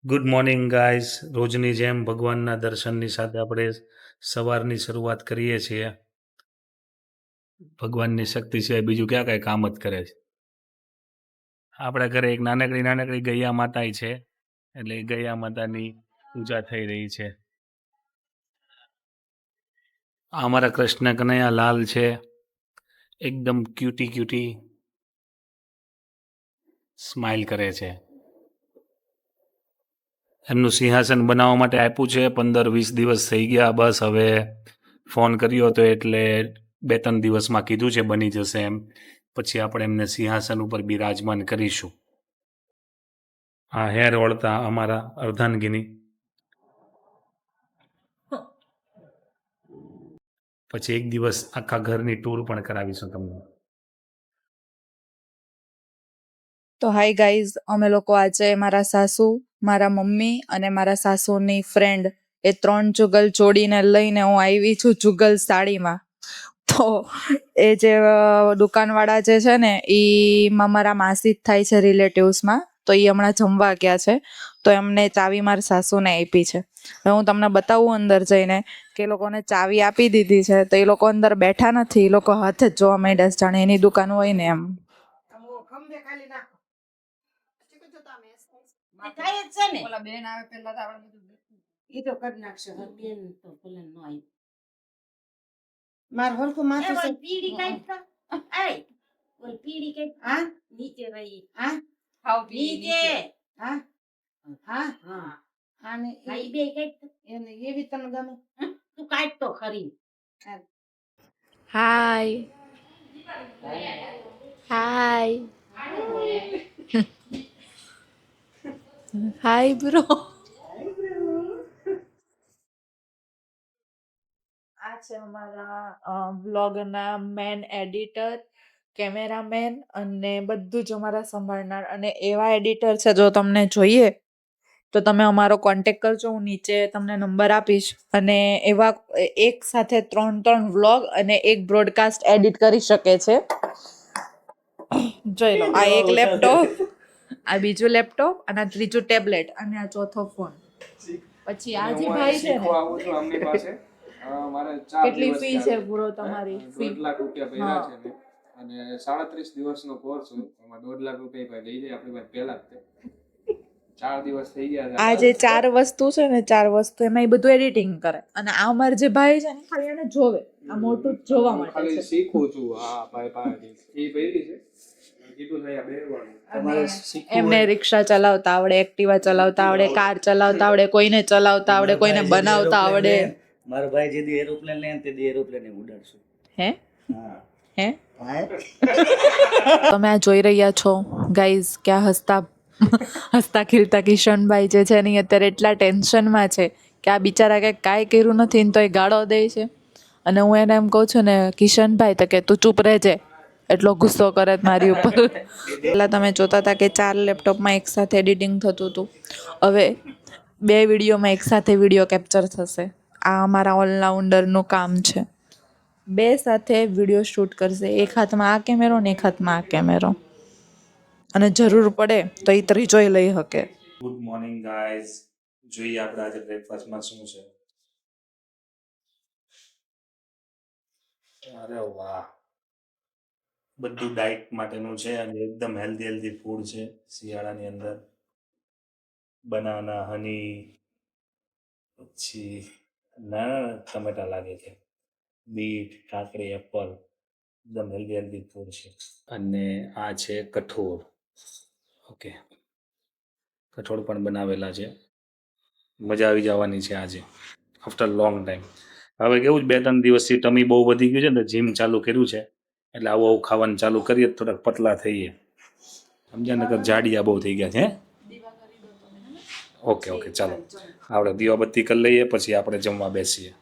Good morning guys. રોજની જેમ ભગવાનના દર્શનની સાથે આપણે સવારની શરૂઆત કરીએ છીએ. ભગવાનની શક્તિ સિવાય બીજું ક્યાં કાંઈ કામ જ કરે છે. આપણા ઘરે એક નાનકડી ગૈયા માતાય છે, એટલે એ ગૈયા માતાની પૂજા થઈ રહી છે. આ અમારા કૃષ્ણ કનૈયા લાલ છે, એકદમ ક્યુટી સ્માઇલ કરે છે. એમનું સિંહાસન બનાવવા માટે આપ્યું છે, 15-20 દિવસ થઈ ગયા. બસ હવે ફોન કર્યો હતો એટલે 2-3 દિવસમાં કીધું છે બની જશે એમ. પછી આપણે એમને સિંહાસન ઉપર બિરાજમાન કરીશું. આ હેર વળતા અમારા અર્ધાંગીની. પછી એક દિવસ આખા ઘરની ટૂર પણ કરાવીશું તમને. તો હાય ગાઈઝ, અમે લોકો આજે મારા સાસુ, મારા મમ્મી અને મારા સાસુની ફ્રેન્ડ એ 3 જુગલ જોડીને લઈને હું આવી છું જુગલ સાડીમાં. તો એ જે દુકાનવાળા જે છે ને એ મારા માસી જ થાય છે રિલેટિવ્સમાં. તો એ હમણાં જમવા ગયા છે, તો એમને ચાવી મારા સાસુને આપી છે. હવે હું તમને બતાવું અંદર જઈને કે એ લોકોને ચાવી આપી દીધી છે, તો એ લોકો અંદર બેઠા નથી, એ લોકો હાથે જ જોવા માંડ્યા છે, જાણે એની દુકાન હોય ને એમ. માર હરખું માથું છે પીડી કાઈ ઓલ પીડી કઈ હા નીચે રહી હા હાવ નીચે હા હા હા આને એ બે કઈ એને એવી તને ગમે તું કાટ તો ખરી હાય હાય હાય બ્રો. આ છે અમારા બ્લોગના મેન એડિટર, કેમેરામેન અને બધું જ અમારા સંભાળનાર. અને એવા એડિટર છે, જો તમને જોઈએ તો તમે અમારો કોન્ટેક કરજો, હું નીચે તમને નંબર આપીશ. અને એવા એક સાથે 3 વ્લોગ અને એક બ્રોડકાસ્ટ એડિટ કરી શકે છે. જોઈ લો, આ એક લેપટોપ, આ બીજું લેપટોપ, અને આ ત્રીજું ટેબ્લેટ, અને આ ચોથો ફોન. પછી આ જે ભાઈ છે ને કેટલી ફી છે પૂરો તમારી? 1.5 લાખ રૂપિયા ભર્યા છે ને, અને 37 દિવસનો કોર્સ હોય, એમાં 1.5 લાખ રૂપિયા લઈ જાય આપણી પાસે પહેલા જ. 4 દિવસ થઈ ગયા. આ જે 4 વસ્તુ છે ને, 4 વસ્તુ એમાં એ બધું એડિટિંગ કરે. અને આ અમાર જે ભાઈ છે ને ખાલી એને જોવે, આ મોટું જોવા માટે ખાલી શીખું છું. હા ભાઈ એ ભરી છે. એમને રિક્ષા ચલાવતા આવડે, એક્ટિવા ચલાવતા આવડે, કાર ચલાવતા આવડે, કોઈને ચલાવતા આવડે, કોઈને બનાવતા આવડે. મારો ભાઈ જે દી એરોપ્લેન લે તે દી એરોપ્લેન ઉડાડશું. હે હા હે તમે આ જોઈ રહ્યા છો ગાઈઝ, ક્યાં હસતા ખીલતા કિશનભાઈ જે છે ને અત્યારે એટલા ટેન્શનમાં છે કે આ બિચારા કાંઈ કર્યું નથી ને તો એ ગાળો દે છે. અને હું એને એમ કહું છું ને, કિશનભાઈ, તો કે તું ચૂપ રહેજે, એટલો ગુસ્સો કરે મારી ઉપર. પહેલાં તમે જોતા હતા કે 4 લેપટોપમાં એકસાથે એડિટિંગ થતું હતું, હવે 2 વિડીયોમાં એકસાથે વિડીયો કેપ્ચર થશે. આ અમારા ઓલરાઉન્ડરનું કામ છે. 2 સાથે વિડીયો શૂટ કરશે, એક હાથમાં આ કેમેરો ને એક હાથમાં આ કેમેરો, અને જરૂર પડે તો એ ત્રીજોય લઈ શકે. Good morning guys. જોઈએ આપણે આજે બ્રેકફાસ્ટમાં શું છે. અરે વાહ, બધું ડાયટ માટેનું છે અને એકદમ હેલ્ધી ફૂડ છે. શિયાળાની અંદર બનાના, હની, પછી નાના ટમેટા લાગે છે, બીટ, કાકડી, એપલ, એકદમ હેલ્ધી ફૂડ છે. અને આ છે કઠોળ. ઓકે, કઠોળ પણ બનાવેલા છે. મજા આવી જવાની છે આજે આફ્ટર લોંગ ટાઈમ. હવે કેવું 2-3 દિવસથી ટમી બહુ વધી ગયું છે ને, જીમ ચાલુ કર્યું છે, એટલે આવું ખાવાનું ચાલુ કરીએ થોડાક પતલા થઈએ, સમજ્યા? નકર જાડિયા બહુ થઈ ગયા છે. ઓકે ચાલો, આપણે દીવાબત્તી કરી લઈએ, પછી આપણે જમવા બેસીએ.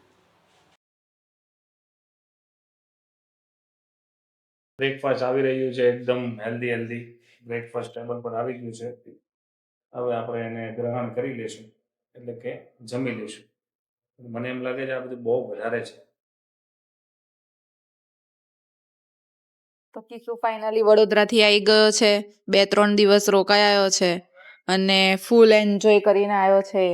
બ્રેકફાસ્ટ આવી રહ્યું છે, એકદમ હેલ્ધી બ્રેકફાસ્ટ ટેબલ પર આવી ગયું છે. હવે આપણે એને ગ્રહણ કરી લઈશું, એટલે કે જમી લઈશું. મને એમ લાગે છે આ બધું બહુ વધારે છે. તો કિશુ ફાઇનલી વડોદરાથી આવી ગયો છે, 2-3 દિવસ રોકાયો છે, અને ફૂલ એન્જોય કરીને આવ્યો છે.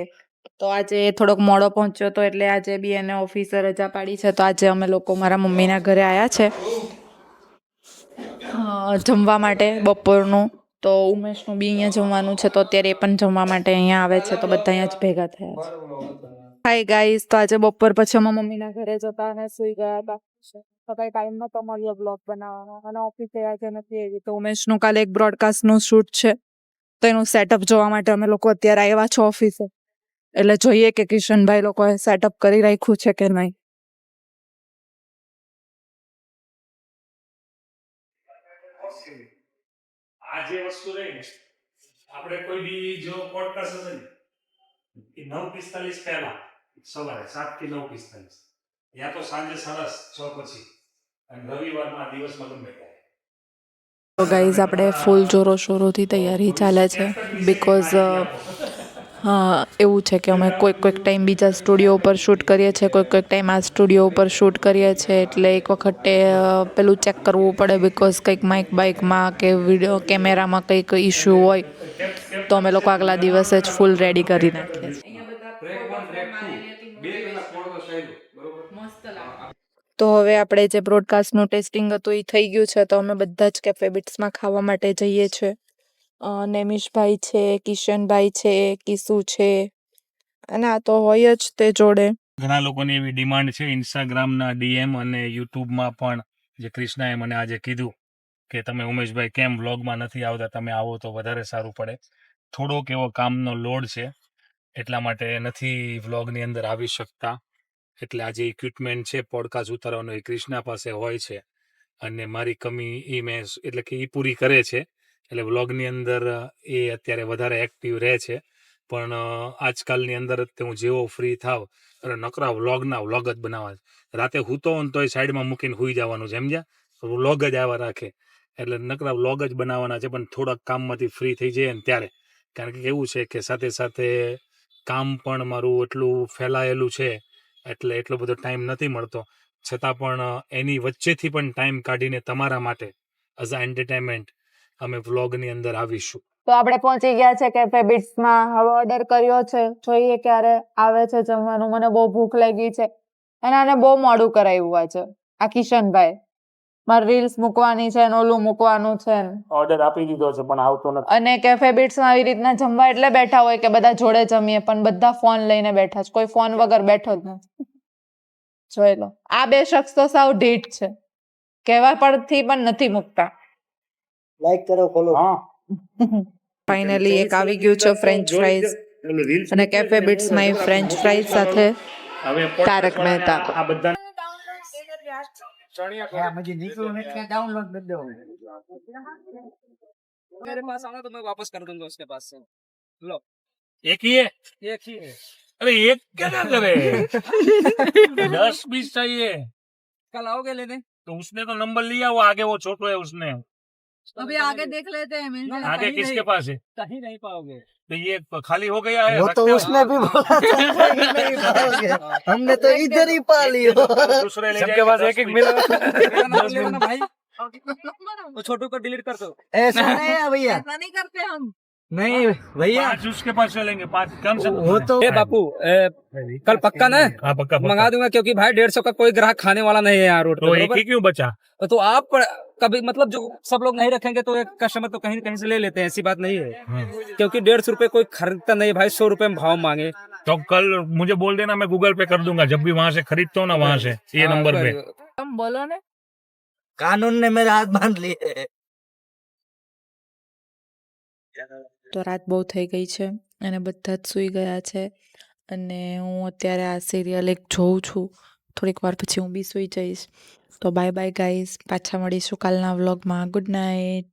તો આજે થોડોક મોડો પહોંચ્યો તો એટલે આજે બી એને ઓફિસે રજા પાડી છે. તો આજે અમે લોકો મારા મમ્મીના ઘરે આવ્યા છે જમવા માટે બપોરનું. તો ઉમેશનું બી અહીંયા જમવાનું છે તો અત્યારે એ પણ જમવા માટે અહીંયા આવે છે. તો બધા અહીંયા જ ભેગા થયા છે. હાય ગાઈઝ, તો આજે બપોર પછી અમે મમ્મીના ઘરે જતા અને સુઈ ગયા હતા. તો કઈ ટાઈમ નતો મળ્યો બ્લોગ બનાવવાનો અને ઓફિસે આજે નથી એવી. તો ઉમેશનું કાલે એક બ્રોડકાસ્ટનું શૂટ છે તો એનું સેટઅપ જોવા માટે અમે લોકો અત્યારે આવ્યા છે ઓફિસે. એટલે જોઈએ કે કિશનભાઈ લોકોએ સેટઅપ કરી રાખ્યું છે કે નહીં. આ જે વસ્તુ રહી ને, આપણે કોઈ બી જો પોડકાસ્ટ હશે ને એ 9:45 પહેલા સવારે 7 થી 9:45 યા તો સાંજે 6:30 પછી અને રવિવારમાં દિવસમાં ગમે ત્યારે. તો ગાઈઝ આપણે ફૂલ જોરો શોરોથી તૈયારી ચાલે છે બિકોઝ એવું છે કે અમે કોઈક ટાઈમ બીજા સ્ટુડિયો ઉપર શૂટ કરીએ છીએ, કોઈક ટાઈમ આ સ્ટુડિયો ઉપર શૂટ કરીએ છીએ. એટલે એક વખતે પેલું ચેક કરવું પડે બિકોઝ કંઈક માઇક બાઇકમાં કે વિડીયો કેમેરામાં કંઈક ઇશ્યુ હોય તો અમે લોકો આગલા દિવસે જ ફૂલ રેડી કરી નાખીએ છીએ. તો હવે આપણે જે બ્રોડકાસ્ટનું ટેસ્ટિંગ હતું એ થઈ ગયું છે. તો અમે બધા જ કેફે બીટ્સમાં ખાવા માટે જઈએ છીએ. નેમિશભાઈ છે, કિશનભાઈ છે, કિસુ છે અને આ તો હોય જ તે જોડે. ઘણા લોકોની એવી ડિમાન્ડ છે ઇન્સ્ટાગ્રામના ડીએમ અને યુટ્યુબમાં પણ, જે કૃષ્ણાએ મને આજે કીધું કે તમે ઉમેશભાઈ કેમ વ્લોગમાં નથી આવતા, તમે આવો તો વધારે સારું પડે. થોડોક એવો કામનો લોડ છે એટલા માટે નથી વ્લોગની અંદર આવી શકતા. એટલે આ જે ઇક્વિપમેન્ટ છે પોડકાસ્ટ ઉતારવાનો એ કૃષ્ણા પાસે હોય છે અને મારી કમી એ મેં એટલે કે એ પૂરી કરે છે. એટલે વ્લોગની અંદર એ અત્યારે વધારે એક્ટિવ રહે છે. પણ આજકાલની અંદર હું જેવો ફ્રી થાવ એટલે નકરા વ્લોગ જ બનાવવા છે. રાતે હૂતો હોય તો એ સાઈડમાં મૂકીને સૂઈ જવાનું છે, સમજ્યા? વ્લોગ જ આવા રાખે એટલે નકરા વ્લોગ જ બનાવવાના છે. પણ થોડાક કામમાંથી ફ્રી થઈ જાય ને ત્યારે, કારણ કે એવું છે કે સાથે સાથે કામ પણ મારું એટલું ફેલાયેલું છે એટલે એટલો બધો ટાઈમ નથી મળતો. છતાં પણ એની વચ્ચેથી પણ ટાઈમ કાઢીને તમારા માટે એઝ અ એન્ટરટેનમેન્ટ અમે વ્લોગની અંદર આવીશું. તો આપણે પહોંચી ગયા છે કેફે બીટ્સમાં. હવે ઓર્ડર કર્યો છે, જોઈએ ક્યારે આવે છે જમવાનું. મને બહુ ભૂખ લાગી છે અને આને બહુ મોડું કરાવ્યું આજે આ કિશનભાઈ. મારે રીલ્સ મૂકવાની છે ને ઓલું મૂકવાનું છે ને. ઓર્ડર આપી દીધો છે પણ આવતો નથી. અને કેફે બીટ્સમાં આવી રીતના જમવા એટલે બેઠા હોય કે બધા જોડે જમીએ, પણ બધા ફોન લઈને બેઠા છે. કોઈ ફોન વગર બેઠો જ નથી. જોઈ લો, આ બે શખ્સ તો સાવ ઢીઠ છે, કહેવા પરથી પણ નથી મૂકતા. લાઈક કરો, ફોલો. હા, ફાઇનલી એક આવી ગયું છે ફ્રેન્ચ ફ્રાઈઝ અને કેફે બીટ્સમાં એ ફ્રેન્ચ ફ્રાઈઝ સાથે તારક મહેતા. આ બધા मुझे निकलो नहीं क्या डाउनलोड कर दो मेरे पास आना तो मैं वापस कर दूंगा उसके पास से. लो एक ही है. एक ही है. अरे एक क्या करे 10-20 चाहिए. कल आओगे लेने? तो उसने तो नंबर लिया, वो आगे वो छोटो है उसने. अभी आगे देख लेते हैं मिल जाएगा. आगे किसके पास है? कहीं नहीं पाओगे. तो ये खाली हो गया है. वो तो उसने भी बोला था कि नहीं पाओगे. हमने तो इधर ही पा लियो. दूसरे ले सबके पास एक एक मिला. मेरा नाम 10 लेना मिनट. भाई. वो छोटू को डिलीट कर दो. ऐसा नहीं है भैया. ऐसा नहीं करते हम. नहीं भैया 5 उसके पास चलेंगे, 5 कम से वो तो ए बापू कल पक्का ना? हाँ पक्का मंगा दूंगा क्योंकि भाई 150 का कोई ग्राहक खाने वाला नहीं है यहाँ रोड तो पे. एक ही क्यों बचा? तो आप कभी मतलब जो सब लोग नहीं रखेंगे तो एक कस्टमर तो कहीं कहीं से ले लेते हैं, ऐसी बात नहीं है. क्योंकि 150 रुपए कोई खरीदता नहीं भाई, 100 रुपए में भाव मांगे. तो कल मुझे बोल देना, मैं गूगल पे कर दूंगा जब भी वहां से खरीदता हूँ ना, वहां से ये नंबर पे. તમે બોલો ને. कानून ने मेरा हाथ बांध लिए. તો રાત બહુ થઈ ગઈ છે અને બધા જ સૂઈ ગયા છે અને હું અત્યારે આ સિરિયલ એક જોઉં છું. થોડીક વાર પછી હું બી સૂઈ જઈશ. તો બાય બાય ગાઈઝ, પાછા મળીશું કાલના વ્લોગમાં. Good night.